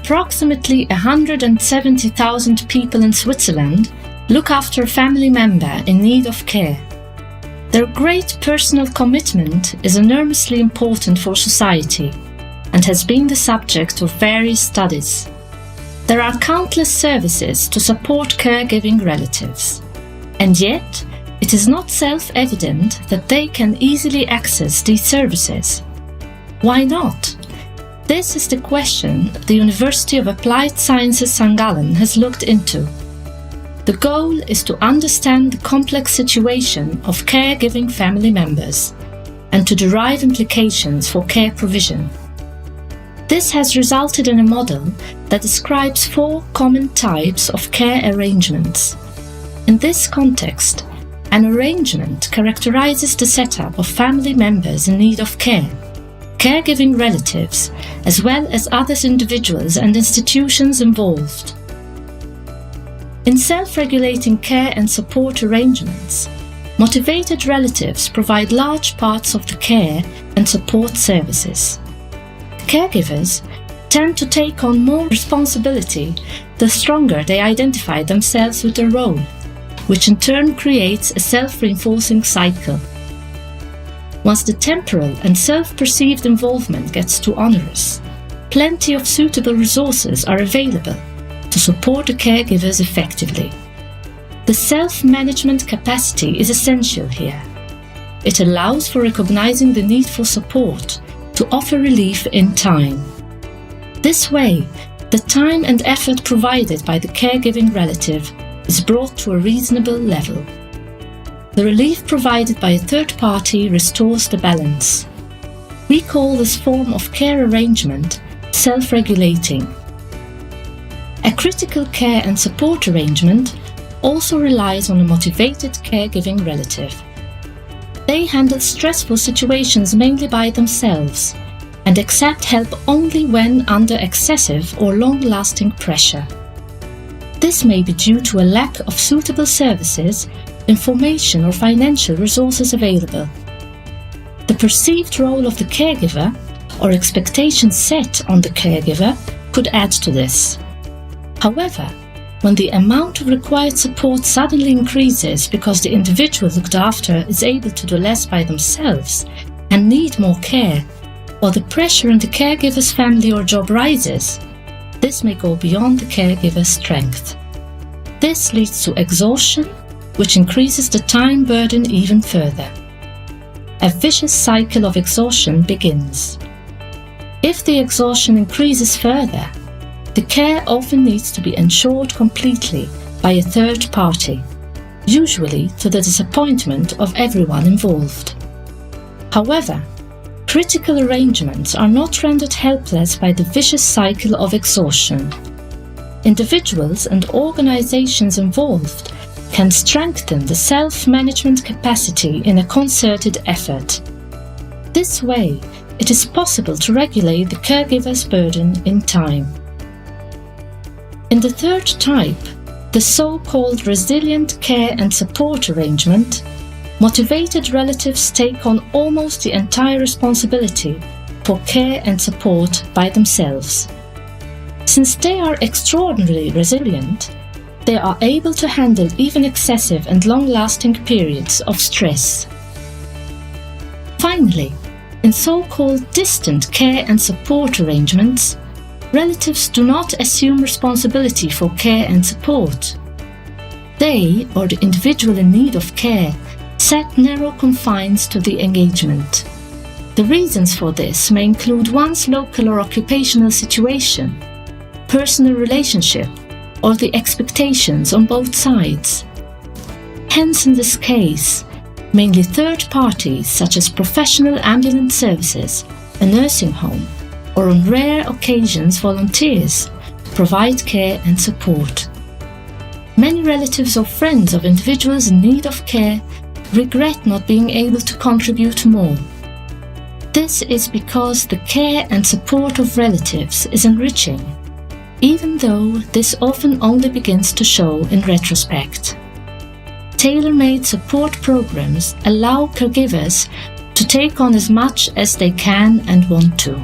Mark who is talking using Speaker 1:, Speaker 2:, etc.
Speaker 1: approximately 170,000 people in Switzerland look after a family member in need of care. Their great personal commitment is enormously important for society and has been the subject of various studies. There are countless services to support caregiving relatives, and yet it is not self-evident that they can easily access these services. Why not? This is the question the University of Applied Sciences St. Gallen has looked into. The goal is to understand the complex situation of caregiving family members and to derive implications for care provision. This has resulted in a model that describes 4 common types of care arrangements. In this context, an arrangement characterizes the setup of family members in need of care, caregiving relatives, as well as other individuals and institutions involved. In self-regulating care and support arrangements, motivated relatives provide large parts of the care and support services. Caregivers tend to take on more responsibility the stronger they identify themselves with their role, which in turn creates a self-reinforcing cycle. Once the temporal and self-perceived involvement gets too onerous, plenty of suitable resources are available to support the caregivers effectively. The self-management capacity is essential here. It allows for recognizing the need for support to offer relief in time. This way, the time and effort provided by the caregiving relative is brought to a reasonable level. The relief provided by a third party restores the balance. We call this form of care arrangement self-regulating. A critical care and support arrangement also relies on a motivated caregiving relative. They handle stressful situations mainly by themselves and accept help only when under excessive or long-lasting pressure. This may be due to a lack of suitable services, information or financial resources available. The perceived role of the caregiver or expectations set on the caregiver could add to this. However, when the amount of required support suddenly increases because the individual looked after is able to do less by themselves and need more care, or the pressure in the caregiver's family or job rises, this may go beyond the caregiver's strength. This leads to exhaustion, which increases the time burden even further. A vicious cycle of exhaustion begins. If the exhaustion increases further, the care often needs to be ensured completely by a third party, usually to the disappointment of everyone involved. However, critical arrangements are not rendered helpless by the vicious cycle of exhaustion. Individuals and organizations involved can strengthen the self-management capacity in a concerted effort. This way, it is possible to regulate the caregiver's burden in time. In the third type, the so-called resilient care and support arrangement, motivated relatives take on almost the entire responsibility for care and support by themselves. Since they are extraordinarily resilient, they are able to handle even excessive and long-lasting periods of stress. Finally, in so-called distant care and support arrangements, relatives do not assume responsibility for care and support. They, or the individual in need of care, set narrow confines to the engagement. The reasons for this may include one's local or occupational situation, personal relationship, or the expectations on both sides. Hence, in this case, mainly third parties such as professional ambulance services, a nursing home, or on rare occasions volunteers, provide care and support. Many relatives or friends of individuals in need of care regret not being able to contribute more. This is because the care and support of relatives is enriching, even though this often only begins to show in retrospect. Tailor-made support programs allow caregivers to take on as much as they can and want to.